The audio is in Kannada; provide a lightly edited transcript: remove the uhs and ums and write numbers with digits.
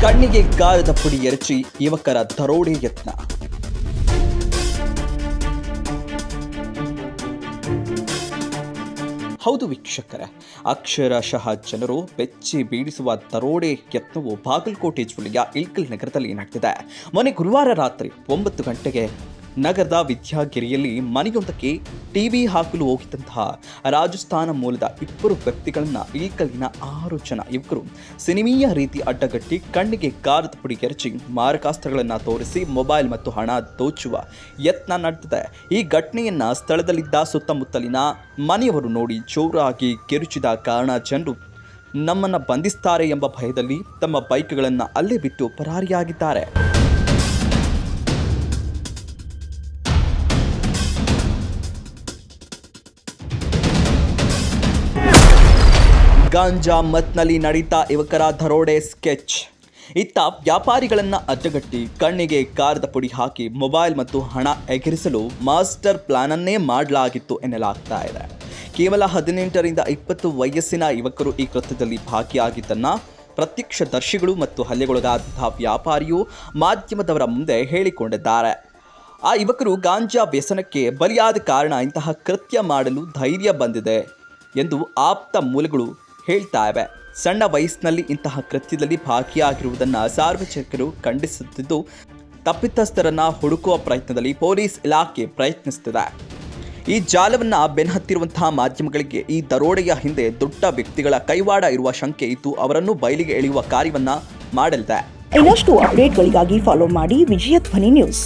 ಕಣ್ಣಿಗೆ ಗಾಯದ ಪುಡಿ ಎರಚಿ ಯುವಕರ ದರೋಡೆ ಯತ್ನ. ಹೌದು ವೀಕ್ಷಕರೇ, ಅಕ್ಷರಶಃ ಜನರು ಬೆಚ್ಚಿ ಬೀಳಿಸುವ ದರೋಡೆ ಯತ್ನವು ಬಾಗಲಕೋಟೆ ಜಿಲ್ಲೆಯ ಇಳಕಲ್ ನಗರದಲ್ಲಿ ನಡೆದಿದೆ. ಮೊನ್ನೆ ಗುರುವಾರ ರಾತ್ರಿ 9 ಗಂಟೆಗೆ ನಗರದ ವಿದ್ಯಾಗಿರಿಯಲ್ಲಿ ಮನೆಯೊಂದಕ್ಕೆ ಟಿವಿ ಹಾಕಲು ಹೋಗಿದ್ದಂತಹ ರಾಜಸ್ಥಾನ ಮೂಲದ 2 ವ್ಯಕ್ತಿಗಳನ್ನು ಇಳಕಲ್ಲಿನ 6 ಜನ ಯುವಕರು ಸಿನಿಮೀಯ ರೀತಿ ಅಡ್ಡಗಟ್ಟಿ ಕಣ್ಣಿಗೆ ಗಾರದ ಪುಡಿ ಎರಚಿ ಮಾರಕಾಸ್ತ್ರಗಳನ್ನು ತೋರಿಸಿ ಮೊಬೈಲ್ ಮತ್ತು ಹಣ ದೋಚುವ ಯತ್ನ ನಡೆದಿದೆ. ಈ ಘಟನೆಯನ್ನು ಸ್ಥಳದಲ್ಲಿದ್ದ ಸುತ್ತಮುತ್ತಲಿನ ಮನೆಯವರು ನೋಡಿ ಜೋರಾಗಿ ಕಿರುಚಿದ ಕಾರಣ ಜನರು ನಮ್ಮನ್ನು ಬಂಧಿಸ್ತಾರೆ ಎಂಬ ಭಯದಲ್ಲಿ ತಮ್ಮ ಬೈಕ್ಗಳನ್ನು ಅಲ್ಲೇ ಬಿಟ್ಟು ಪರಾರಿಯಾಗಿದ್ದಾರೆ. ಗಾಂಜಾ ಮತ್ನಲ್ಲಿ ನಡೀತಾ ಯುವಕರ ದರೋಡೆ ಸ್ಕೆಚ್. ಇತ್ತ ವ್ಯಾಪಾರಿಗಳನ್ನು ಅಡ್ಡಗಟ್ಟಿ ಕಣ್ಣಿಗೆ ಗಾರದ ಪುಡಿ ಹಾಕಿ ಮೊಬೈಲ್ ಮತ್ತು ಹಣ ಎಗರಿಸಲು ಮಾಸ್ಟರ್ ಪ್ಲಾನ್ ಅನ್ನೇ ಮಾಡಲಾಗಿತ್ತು ಎನ್ನಲಾಗ್ತಾ ಇದೆ. ಕೇವಲ 18 ರಿಂದ 20 ವಯಸ್ಸಿನ ಯುವಕರು ಈ ಕೃತ್ಯದಲ್ಲಿ ಭಾಗಿಯಾಗಿದ್ದನ್ನು ಪ್ರತ್ಯಕ್ಷದರ್ಶಿಗಳು ಮತ್ತು ಹಲ್ಲೆಗೊಳಗಾದಂತಹ ವ್ಯಾಪಾರಿಯು ಮಾಧ್ಯಮದವರ ಮುಂದೆ ಹೇಳಿಕೊಂಡಿದ್ದಾರೆ. ಆ ಯುವಕರು ಗಾಂಜಾ ವ್ಯಸನಕ್ಕೆ ಬಲಿಯಾದ ಕಾರಣ ಇಂತಹ ಕೃತ್ಯ ಮಾಡಲು ಧೈರ್ಯ ಬಂದಿದೆ ಎಂದು ಆಪ್ತ ಮೂಲಗಳು ಹೇಳ್ತಾ ಇವೆ. ಸಣ್ಣ ವಯಸ್ಸಿನಲ್ಲಿ ಇಂತಹ ಕೃತ್ಯದಲ್ಲಿ ಭಾಗಿಯಾಗಿರುವುದನ್ನು ಸಾರ್ವಜನಿಕರು ಖಂಡಿಸುತ್ತಿದ್ದು, ತಪ್ಪಿತಸ್ಥರನ್ನು ಹುಡುಕುವ ಪ್ರಯತ್ನದಲ್ಲಿ ಪೊಲೀಸ್ ಇಲಾಖೆ ಪ್ರಯತ್ನಿಸುತ್ತಿದೆ. ಈ ಜಾಲವನ್ನು ಬೆನ್ನಹತ್ತಿರುವಂತಹ ಮಾಧ್ಯಮಗಳಿಗೆ ಈ ದರೋಡೆಯ ಹಿಂದೆ ದೊಡ್ಡ ವ್ಯಕ್ತಿಗಳ ಕೈವಾಡ ಇರುವ ಶಂಕೆ ಇದ್ದು ಅವರನ್ನು ಬಯಲಿಗೆ ಎಳೆಯುವ ಕಾರ್ಯವನ್ನು ಮಾಡಲಿದೆ. ಇನ್ನಷ್ಟು ಅಪ್ಡೇಟ್ಗಳಿಗಾಗಿ ಫಾಲೋ ಮಾಡಿ ವಿಜಯ ಧ್ವನಿ ನ್ಯೂಸ್.